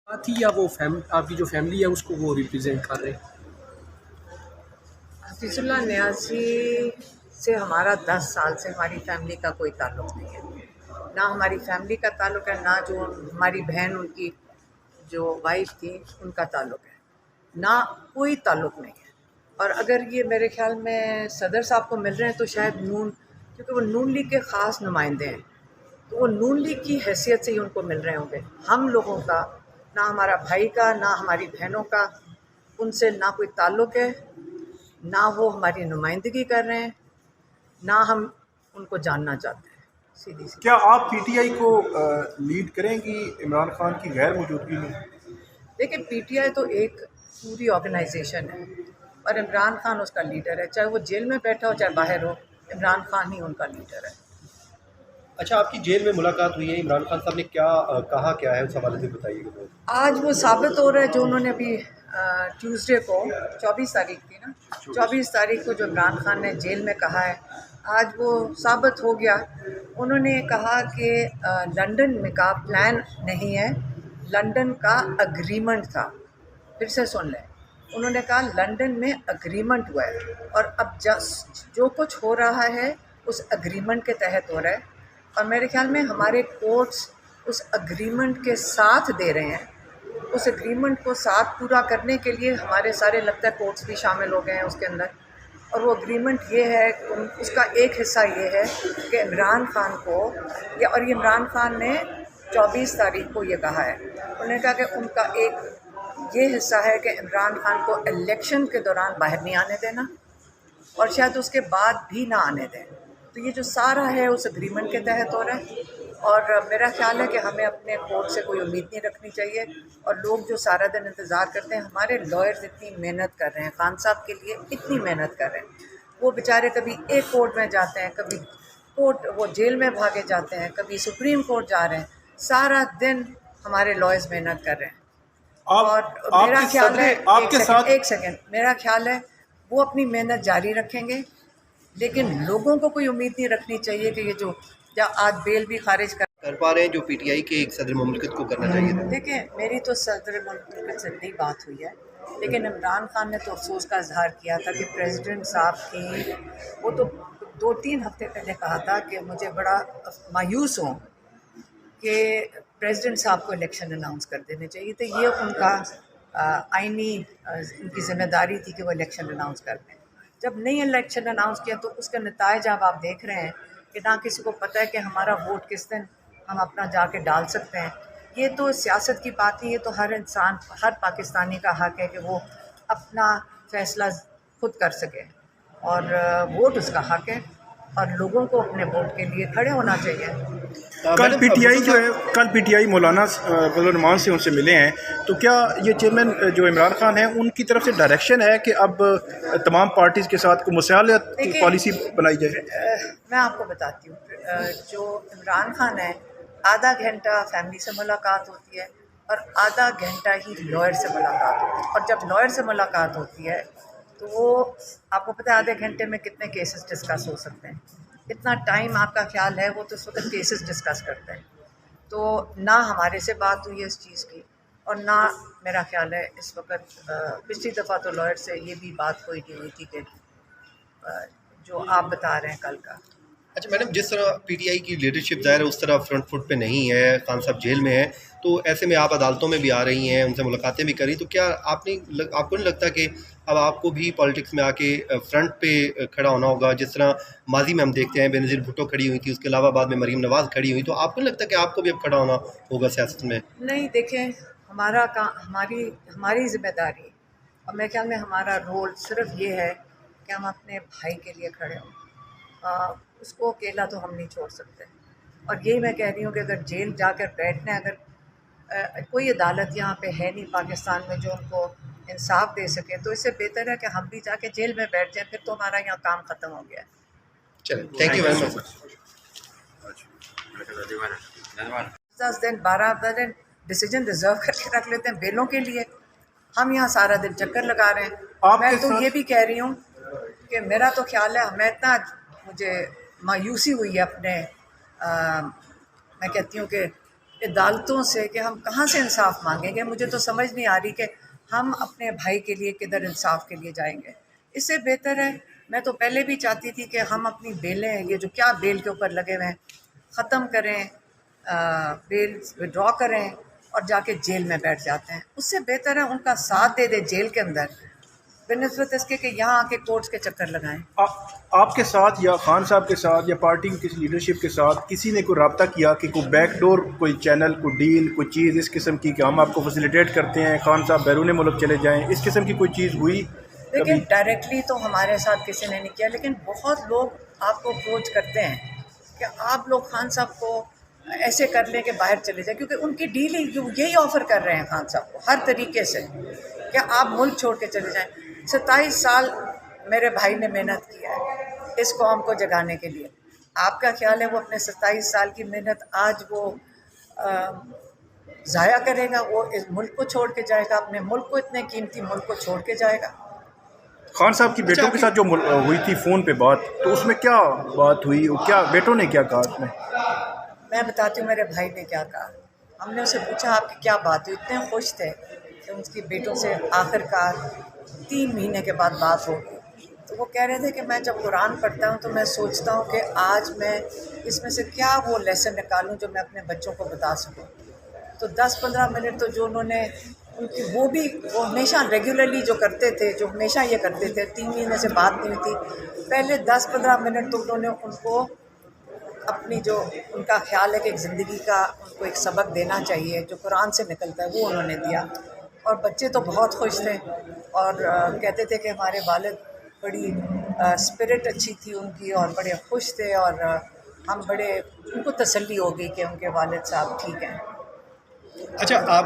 थी या वो आपकी जो फैमिली है उसको वो रिप्रेजेंट कर रहे हैं? हफीजुल्लाह न्याज़ी से हमारा 10 साल से हमारी फैमिली का कोई ताल्लुक़ नहीं है। ना हमारी फैमिली का ताल्लुक़ है, ना जो हमारी बहन उनकी जो वाइफ़ थी उनका ताल्लुक़ है। ना कोई ताल्लुक़ नहीं है। और अगर ये मेरे ख़्याल में सदर साहब को मिल रहे हैं तो शायद नून, क्योंकि वो नून लीग के ख़ास नुमाइंदे हैं, तो वो नून लीग की हैसियत से ही उनको मिल रहे होंगे। हम लोगों का, ना हमारा भाई का, ना हमारी बहनों का उनसे ना कोई ताल्लुक़ है, ना वो हमारी नुमाइंदगी कर रहे हैं, ना हम उनको जानना चाहते हैं, सीधी सी क्या बात। आप पीटीआई को लीड करेंगी इमरान खान की गैर मौजूदगी में? देखिए, पीटीआई तो एक पूरी ऑर्गेनाइजेशन है और इमरान खान उसका लीडर है। चाहे वो जेल में बैठा हो चाहे बाहर हो, इमरान खान ही उनका लीडर है। अच्छा, आपकी जेल में मुलाकात हुई है, इमरान खान साहब ने क्या कहा क्या है, उस हवाले से बताइएगा तो। आज वो साबित हो रहा है जो उन्होंने अभी ट्यूसडे को, 24 तारीख थी ना, 24 तारीख को जो इमरान खान ने जेल में कहा है, आज वो साबित हो गया। उन्होंने कहा कि लंदन में का प्लान नहीं है, लंदन का अग्रीमेंट था। फिर से सुन लें, उन्होंने कहा लंदन में अग्रीमेंट हुआ है और अब जो कुछ हो रहा है उस अग्रीमेंट के तहत हो रहा है। और मेरे ख्याल में हमारे कोर्ट्स उस अग्रीमेंट के साथ दे रहे हैं। उस एग्रीमेंट को साथ पूरा करने के लिए हमारे सारे लगता है कोर्ट्स भी शामिल हो गए हैं उसके अंदर। और वो एग्रीमेंट ये है, उसका एक हिस्सा ये है कि इमरान खान को, या और ये इमरान खान ने 24 तारीख को ये कहा है, उन्होंने कहा कि उनका एक ये हिस्सा है कि इमरान खान को इलेक्शन के दौरान बाहर नहीं आने देना और शायद उसके बाद भी ना आने दें। तो ये जो सारा है उस एग्रीमेंट के तहत हो रहा है। और मेरा ख्याल है कि हमें अपने कोर्ट से कोई उम्मीद नहीं रखनी चाहिए। और लोग जो सारा दिन इंतज़ार करते हैं, हमारे लॉयर्स इतनी मेहनत कर रहे हैं, खान साहब के लिए इतनी मेहनत कर रहे हैं, वो बेचारे कभी एक कोर्ट में जाते हैं, कभी कोर्ट वो जेल में भागे जाते हैं, कभी सुप्रीम कोर्ट जा रहे हैं, सारा दिन हमारे लॉयर्स मेहनत कर रहे हैं। आप और मेरा आपके ख्याल है, सदर आपके साथ एक सेकेंड, मेरा ख्याल है वो अपनी मेहनत जारी रखेंगे। लेकिन लोगों को कोई उम्मीद नहीं रखनी चाहिए कि ये जो आज बेल भी खारिज कर पा रहे हैं जो पीटीआई के एक सदर मुमलिकत को करना चाहिए था। देखिए, मेरी तो सदर मुल्क से नहीं बात हुई है, लेकिन इमरान खान ने तो अफसोस का इजहार किया था कि प्रेसिडेंट साहब की, वो तो 2-3 हफ्ते पहले कहा था कि मुझे बड़ा मायूस हूँ कि प्रेसिडेंट साहब को इलेक्शन अनाउंस कर देने चाहिए। तो ये उनका आइनी उनकी जिम्मेदारी थी कि वो इलेक्शन अनाउंस कर दें। जब नहीं इलेक्शन अनाउंस किया तो उसका नतायज अब आप देख रहे हैं कि ना किसी को पता है कि हमारा वोट किस दिन हम अपना जाके डाल सकते हैं। ये तो सियासत की बात नहीं, ये तो हर इंसान, हर पाकिस्तानी का हक है कि वो अपना फ़ैसला खुद कर सके और वोट उसका हक है और लोगों को अपने वोट के लिए खड़े होना चाहिए। कल मैडम, पीटीआई भुट्टो जो है, साहब, कल पीटीआई मौलाना फजल रहमान से उनसे मिले हैं, तो क्या ये चेयरमैन जो इमरान खान है उनकी तरफ से डायरेक्शन है कि अब तमाम पार्टीज़ के साथ को मुसालत की देखिए, पॉलिसी बनाई जाए? मैं आपको बताती हूँ, जो इमरान खान है, आधा घंटा फैमिली से मुलाकात होती है और आधा घंटा ही लॉयर से मुलाकात होती है। और जब लॉयर से मुलाकात होती है तो वो, आपको पता है आधे घंटे में कितने केसेस डिस्कस हो सकते हैं। इतना टाइम आपका ख्याल है वो तो उस वक्त केसेस डिस्कस करते हैं। तो ना हमारे से बात हुई है इस चीज़ की और ना मेरा ख्याल है इस वक्त, पिछली दफ़ा तो लॉयर से ये भी बात कोई नहीं हुई थी कि जो आप बता रहे हैं कल का। अच्छा मैडम, जिस तरह पीटीआई की लीडरशिप ज़ाहिर है उस तरह फ्रंट फुट पे नहीं है, खान साहब जेल में है, तो ऐसे में आप अदालतों में भी आ रही हैं, उनसे मुलाकातें भी करी, तो क्या आपको नहीं लगता कि अब आपको भी पॉलिटिक्स में आके फ्रंट पे खड़ा होना होगा? जिस तरह माजी में हम देखते हैं बेनज़ीर भुट्टो खड़ी हुई थी, उसके अलावा बाद में मरीम नवाज़ खड़ी हुई, तो आपको नहीं लगता कि आपको भी अब खड़ा होना होगा सियासत में? नहीं, देखें, हमारा हमारी हमारी जिम्मेदारी और मेरे ख्याल में हमारा रोल सिर्फ ये है कि हम अपने भाई के लिए खड़े हों। उसको अकेला तो हम नहीं छोड़ सकते। और यही मैं कह रही हूँ कि अगर जेल जाकर बैठना है, अगर कोई अदालत यहाँ पे है नहीं पाकिस्तान में जो उनको इंसाफ दे सके, तो इससे बेहतर है कि हम भी जाके जेल में बैठ जाएं, फिर तो हमारा यहाँ काम ख़त्म हो गया है। चलें, थैंक यू वेरी मच। 10 दिन 12 दिन डिसीजन रिजर्व करके रख लेते हैं बेलों के लिए। हम यहाँ सारा दिन चक्कर लगा रहे हैं। आपके मैं तो साथ ये भी कह रही हूँ कि मेरा तो ख्याल है, मैं इतना, मुझे मायूसी हुई है अपने, मैं कहती हूँ कि अदालतों से कि हम कहाँ से इंसाफ मांगेंगे। मुझे तो समझ नहीं आ रही कि हम अपने भाई के लिए किधर इंसाफ के लिए जाएंगे। इससे बेहतर है, मैं तो पहले भी चाहती थी कि हम अपनी बेलें, ये जो क्या बेल के ऊपर लगे हुए हैं, ख़त्म करें, बेल विड्रॉ करें और जाके जेल में बैठ जाते हैं। उससे बेहतर है उनका साथ दे दे जेल के अंदर, बिनिस्बत इसके कि यहाँ आके कोर्ट्स के चक्कर लगाएं। आपके साथ या खान साहब के साथ या पार्टी की किसी लीडरशिप के साथ किसी ने कोई रब्ता किया कि कोई बैकडोर, कोई चैनल, कोई डील, कोई चीज़ इस किस्म की कि हम आपको फैसिलिटेट करते हैं, खान साहब बैरून मुल्क चले जाएं, इस किस्म की कोई चीज़ हुई? लेकिन डायरेक्टली तो हमारे साथ किसी ने नहीं किया, लेकिन बहुत लोग आपको अप्रोच करते हैं कि आप लोग खान साहब को ऐसे कर लें कि बाहर चले जाए, क्योंकि उनकी डील ही यही ऑफ़र कर रहे हैं खान साहब को हर तरीके से कि आप मुल्क छोड़ के चले जाएं। 27 साल मेरे भाई ने मेहनत किया है इस कौम को जगाने के लिए। आपका ख्याल है वो अपने 27 साल की मेहनत आज वो ज़ाया करेगा? वो इस मुल्क को छोड़ के जाएगा, अपने मुल्क को, इतने कीमती मुल्क को छोड़ के जाएगा? खान साहब की बेटों के साथ जो हुई थी फ़ोन पे बात, तो उसमें क्या बात हुई और क्या बेटों ने क्या कहा उसमें? मैं बताती हूँ मेरे भाई ने क्या कहा। हमने उससे पूछा आपकी क्या बात हुई? इतने खुश थे कि उनकी बेटों से आखिरकार 3 महीने के बाद बात हो गई। तो वो कह रहे थे कि मैं जब कुरान पढ़ता हूँ तो मैं सोचता हूँ कि आज मैं इसमें से क्या वो लेसन निकालूँ जो मैं अपने बच्चों को बता सकूँ। तो 10-15 मिनट तो जो उन्होंने उनकी वो हमेशा रेगुलरली जो करते थे, जो हमेशा ये करते थे, 3 महीने से बात नहीं हुई थी, पहले 10-15 मिनट तो उन्होंने उनको अपनी जो उनका ख्याल है कि एक ज़िंदगी का उनको एक सबक देना चाहिए जो कुरान से निकलता है, वो उन्होंने दिया। और बच्चे तो बहुत खुश थे और कहते थे कि हमारे वालिद बड़ी स्पिरिट अच्छी थी उनकी और बड़े खुश थे और हम बड़े, उनको तसल्ली हो गई कि उनके वालिद साहब ठीक हैं। अच्छा, आप